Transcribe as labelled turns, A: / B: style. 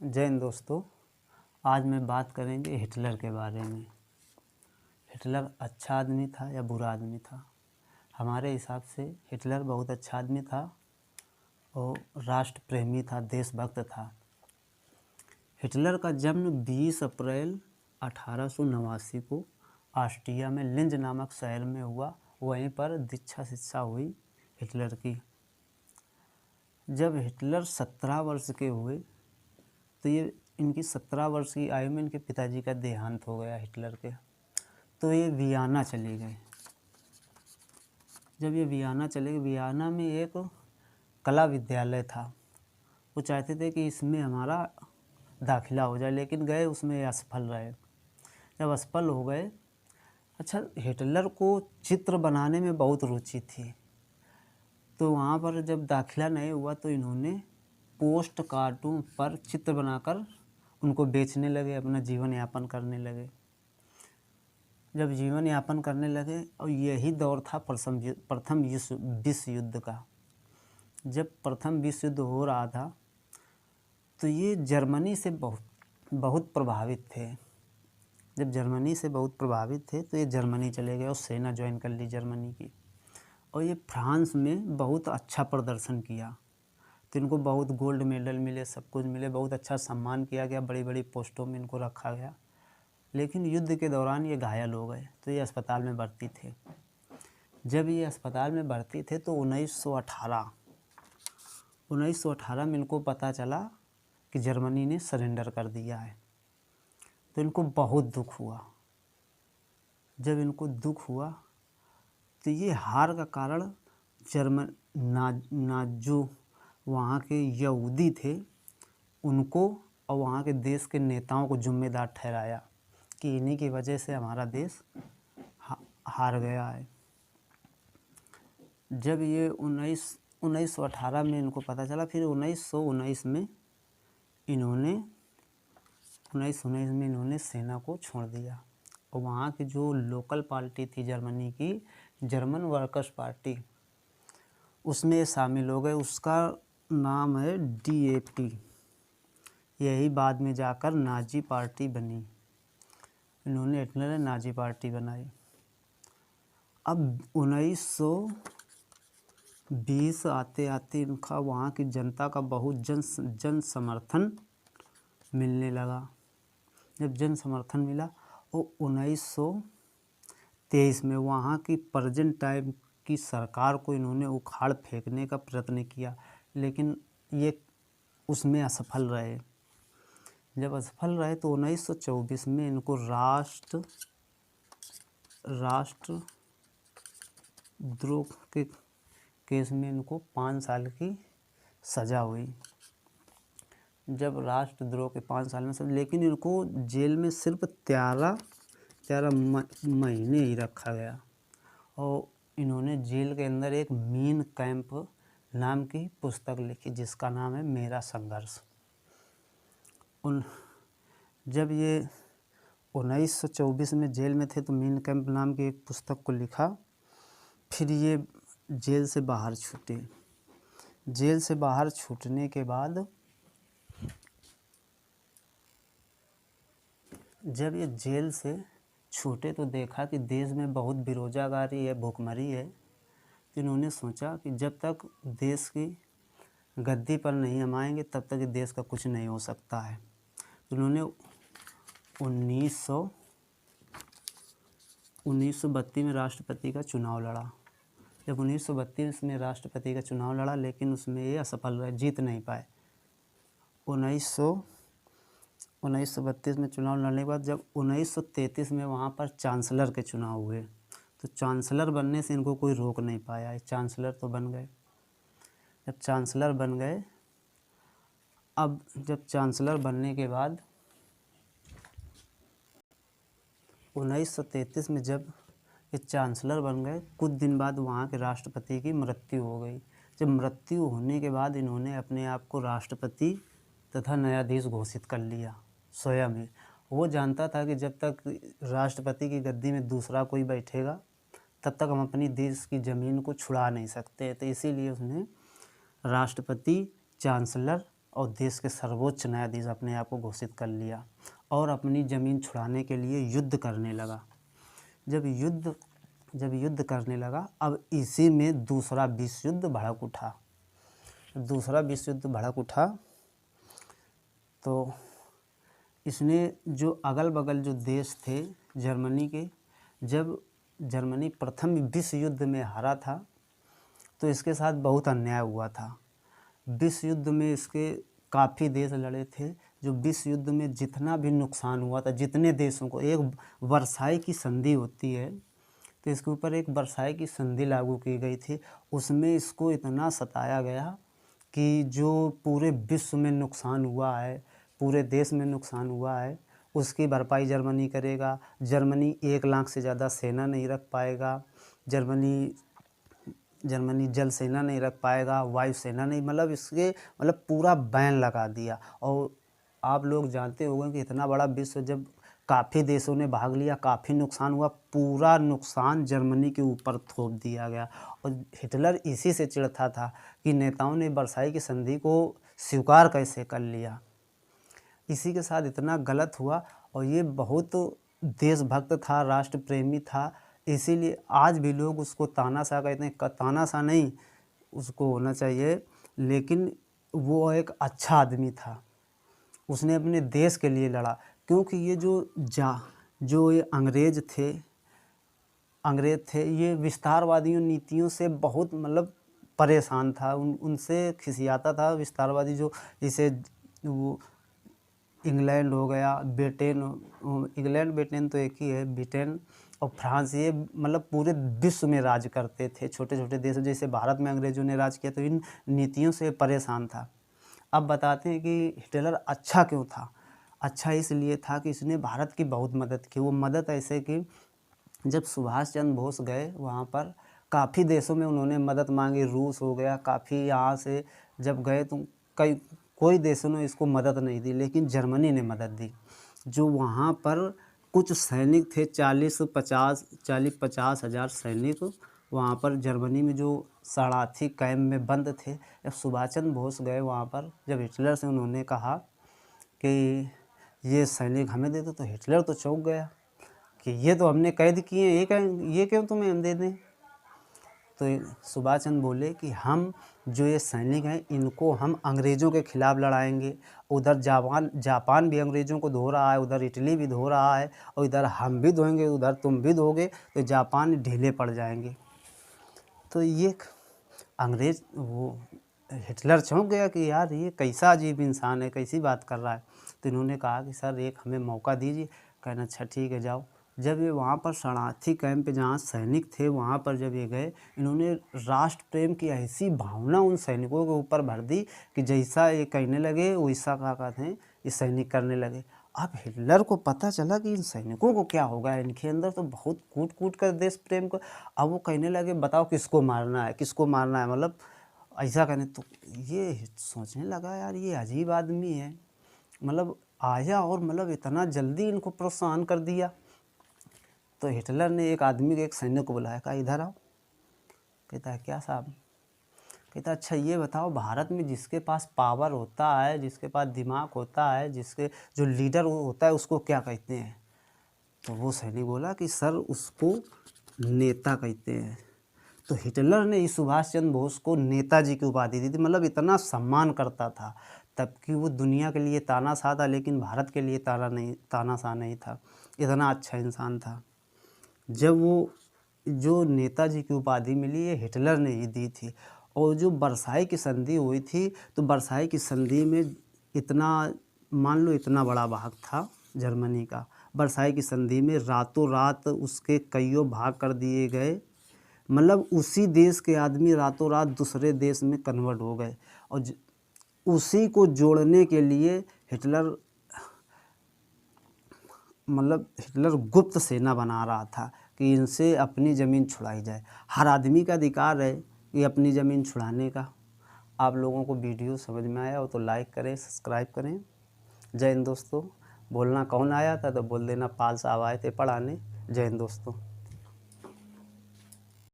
A: जय हिंद दोस्तों। आज मैं बात करेंगे हिटलर के बारे में। हिटलर अच्छा आदमी था या बुरा आदमी था? हमारे हिसाब से हिटलर बहुत अच्छा आदमी था और राष्ट्र प्रेमी था, देशभक्त था। हिटलर का जन्म 20 अप्रैल 1889 को ऑस्ट्रिया में लिंज नामक शहर में हुआ। वहीं पर दीक्षा शिक्षा हुई हिटलर की। जब हिटलर 17 वर्ष के हुए तो ये इनकी 17 वर्ष की आयु में इनके पिताजी का देहांत हो गया हिटलर के। तो ये वियना चले गए। जब ये वियना चले गए, वियना में एक कला विद्यालय था। वो चाहते थे कि इसमें हमारा दाखिला हो जाए, लेकिन गए उसमें असफल रहे। जब असफल हो गए, अच्छा, हिटलर को चित्र बनाने में बहुत रुचि थी, तो वहाँ पर जब दाखिला नहीं हुआ तो इन्होंने पोस्ट कार्टून पर चित्र बनाकर उनको बेचने लगे, अपना जीवन यापन करने लगे। जब जीवन यापन करने लगे, और यही दौर था प्रथम विश्व युद्ध का। जब प्रथम विश्व युद्ध हो रहा था तो ये जर्मनी से बहुत प्रभावित थे। जब जर्मनी से बहुत प्रभावित थे तो ये जर्मनी चले गए और सेना ज्वाइन कर ली जर्मनी की। और ये फ्रांस में बहुत अच्छा प्रदर्शन किया, तो इनको बहुत गोल्ड मेडल मिले, सब कुछ मिले, बहुत अच्छा सम्मान किया गया, बड़ी बड़ी पोस्टों में इनको रखा गया। लेकिन युद्ध के दौरान ये घायल हो गए, तो ये अस्पताल में भर्ती थे। जब ये अस्पताल में भर्ती थे तो 1918 में इनको पता चला कि जर्मनी ने सरेंडर कर दिया है। तो इनको बहुत दुख हुआ। जब इनको दुख हुआ तो ये हार का कारण जो वहाँ के यहूदी थे उनको और वहाँ के देश के नेताओं को जिम्मेदार ठहराया कि इन्हीं की वजह से हमारा देश हार गया है। जब ये 1918 में इनको पता चला, फिर 1919 में इन्होंने सेना को छोड़ दिया और वहाँ की जो लोकल पार्टी थी जर्मनी की, जर्मन वर्कर्स पार्टी, उसमें शामिल हो गए। उसका नाम है DAP। यही बाद में जाकर नाजी पार्टी बनी। हिटलर ने नाजी पार्टी बनाई। अब 1920 आते आते इनका वहाँ की जनता का बहुत जन समर्थन मिलने लगा। जब जन समर्थन मिला और 1923 में वहाँ की प्रेजेंट टाइम की सरकार को इन्होंने उखाड़ फेंकने का प्रयत्न किया, लेकिन ये उसमें असफल रहे। जब असफल रहे तो 1924 में इनको राष्ट्रद्रोह के केस में इनको 5 साल की सज़ा हुई। जब राष्ट्रद्रोह के 5 साल में लेकिन इनको जेल में सिर्फ 13 महीने ही रखा गया। और इन्होंने जेल के अंदर एक मीन कैंप नाम की पुस्तक लिखी, जिसका नाम है मेरा संघर्ष। जब ये 1924 में जेल में थे तो मीन कैंप नाम की एक पुस्तक को लिखा। फिर ये जेल से बाहर छूटे। जेल से बाहर छूटने के बाद जब ये जेल से छूटे तो देखा कि देश में बहुत बेरोजगारी है, भूखमरी है। तो इन्होंने सोचा कि जब तक देश की गद्दी पर नहीं हम आएंगे तब तक देश का कुछ नहीं हो सकता है। तो इन्होंने 1932 में राष्ट्रपति का चुनाव लड़ा। जब 1932 में राष्ट्रपति का चुनाव लड़ा, लेकिन उसमें ये असफल रहे, जीत नहीं पाए। 1932 में चुनाव लड़ने के बाद जब 1933 में वहाँ पर चांसलर के चुनाव हुए, तो चांसलर बनने से इनको कोई रोक नहीं पाया। चांसलर तो बन गए। जब चांसलर बन गए, अब जब चांसलर बनने के बाद 1933 में जब ये चांसलर बन गए, कुछ दिन बाद वहाँ के राष्ट्रपति की मृत्यु हो गई। जब मृत्यु होने के बाद इन्होंने अपने आप को राष्ट्रपति तथा न्यायाधीश घोषित कर लिया स्वयं ही। वो जानता था कि जब तक राष्ट्रपति की गद्दी में दूसरा कोई बैठेगा तब तक हम अपनी देश की ज़मीन को छुड़ा नहीं सकते। तो इसीलिए उसने राष्ट्रपति, चांसलर और देश के सर्वोच्च न्यायाधीश अपने आप को घोषित कर लिया और अपनी ज़मीन छुड़ाने के लिए युद्ध करने लगा। जब युद्ध करने लगा, अब इसी में दूसरा विश्व युद्ध भड़क उठा। तो इसने जो अगल बगल जो देश थे जर्मनी के, जब जर्मनी प्रथम विश्व युद्ध में हारा था तो इसके साथ बहुत अन्याय हुआ था। विश्व युद्ध में इसके काफ़ी देश लड़े थे। जो विश्व युद्ध में जितना भी नुकसान हुआ था, जितने देशों को, एक वर्साई की संधि होती है, तो इसके ऊपर एक वर्साई की संधि लागू की गई थी। उसमें इसको इतना सताया गया कि जो पूरे विश्व में नुकसान हुआ है, पूरे देश में नुकसान हुआ है, उसकी भरपाई जर्मनी करेगा। जर्मनी 1 लाख से ज़्यादा सेना नहीं रख पाएगा। जर्मनी जल सेना नहीं रख पाएगा, वायु सेना नहीं, मतलब पूरा बैन लगा दिया। और आप लोग जानते होंगे कि इतना बड़ा विश्व, जब काफ़ी देशों ने भाग लिया, काफ़ी नुकसान हुआ, पूरा नुकसान जर्मनी के ऊपर थोप दिया गया। और हिटलर इसी से चिढ़ता था कि नेताओं ने वर्साई की संधि को स्वीकार कैसे कर लिया। इसी के साथ इतना गलत हुआ। और ये बहुत देशभक्त था, राष्ट्र प्रेमी था, इसीलिए आज भी लोग उसको तानाशाह कहते हैं। तानाशाह नहीं उसको होना चाहिए, लेकिन वो एक अच्छा आदमी था। उसने अपने देश के लिए लड़ा, क्योंकि ये जो ये अंग्रेज थे, ये विस्तारवादियों नीतियों से बहुत परेशान था। उनसे खिसियाता था विस्तारवादी, जो जैसे वो इंग्लैंड हो गया, इंग्लैंड ब्रिटेन तो एक ही है, ब्रिटेन और फ्रांस, ये पूरे विश्व में राज करते थे। छोटे छोटे देश, जैसे भारत में अंग्रेजों ने राज किया, तो इन नीतियों से परेशान था। अब बताते हैं कि हिटलर अच्छा क्यों था। अच्छा इसलिए था कि इसने भारत की बहुत मदद की। वो मदद ऐसे कि जब सुभाष चंद्र बोस गए वहाँ पर, काफ़ी देशों में उन्होंने मदद मांगी। रूस हो गया, काफ़ी यहाँ से जब गए तो कोई देशों ने इसको मदद नहीं दी, लेकिन जर्मनी ने मदद दी। जो वहाँ पर कुछ सैनिक थे, 40-50 हज़ार सैनिक वहाँ पर जर्मनी में जो शरणार्थी कैंप में बंद थे। जब सुभाष चंद्र बोस गए वहाँ पर, जब हिटलर से उन्होंने कहा कि ये सैनिक हमें दे दो, तो हिटलर तो चौंक गया कि ये तो हमने कैद किए, ये क्यों तुम्हें हम दे दें। तो सुभाष चंद्र बोले कि हम जो ये सैनिक हैं, इनको हम अंग्रेज़ों के ख़िलाफ़ लड़ाएंगे। उधर जापान भी अंग्रेज़ों को धो रहा है, उधर इटली भी धो रहा है, और इधर हम भी धोएंगे, उधर तुम भी धोगे, तो जापान ढीले पड़ जाएंगे। तो ये हिटलर चौंक गया कि यार ये कैसा अजीब इंसान है, कैसी बात कर रहा है। तो इन्होंने कहा कि सर एक हमें मौका दीजिए। कहना अच्छा ठीक है जाओ। जब ये वहाँ पर शरणार्थी कैंप पे जहाँ सैनिक थे वहाँ पर जब ये गए, इन्होंने राष्ट्र प्रेम की ऐसी भावना उन सैनिकों के ऊपर भर दी कि जैसा ये कहने लगे वैसा क्या कहते हैं ये सैनिक करने लगे। अब हिटलर को पता चला कि इन सैनिकों को क्या होगा, इनके अंदर तो बहुत कूट कूट कर देश प्रेम को। अब वो कहने लगे बताओ किसको मारना है, ऐसा कहने। तो ये सोचने लगा यार ये अजीब आदमी है, आया और इतना जल्दी इनको प्रोत्साहन कर दिया। तो हिटलर ने एक सैनिक को बुलाया, कहा इधर आओ। कहता है क्या साहब। कहता अच्छा ये बताओ, भारत में जिसके पास पावर होता है, जिसके पास दिमाग होता है, जिसके जो लीडर होता है, उसको क्या कहते हैं। तो वो सैनिक बोला कि सर उसको नेता कहते हैं। तो हिटलर ने इस सुभाष चंद्र बोस को नेताजी की उपाधि दी थी। इतना सम्मान करता था तब कि वो दुनिया के लिए तानाशाह था, लेकिन भारत के लिए तानाशाह नहीं था। इतना अच्छा इंसान था। जब वो जो नेताजी की उपाधि मिली, ये हिटलर ने ही दी थी। और जो वर्साई की संधि हुई थी, तो वर्साई की संधि में मान लो इतना बड़ा भाग था जर्मनी का। वर्साई की संधि में रातों रात उसके कईयों भाग कर दिए गए। उसी देश के आदमी रातों रात दूसरे देश में कन्वर्ट हो गए। और उसी को जोड़ने के लिए हिटलर गुप्त सेना बना रहा था कि इनसे अपनी ज़मीन छुड़ाई जाए। हर आदमी का अधिकार है कि अपनी ज़मीन छुड़ाने का। आप लोगों को वीडियो समझ में आया हो तो लाइक करें, सब्सक्राइब करें। जय हिंद दोस्तों। बोलना कौन आया था तो बोल देना पाल साहब आए थे पढ़ाने। जय हिंद दोस्तों।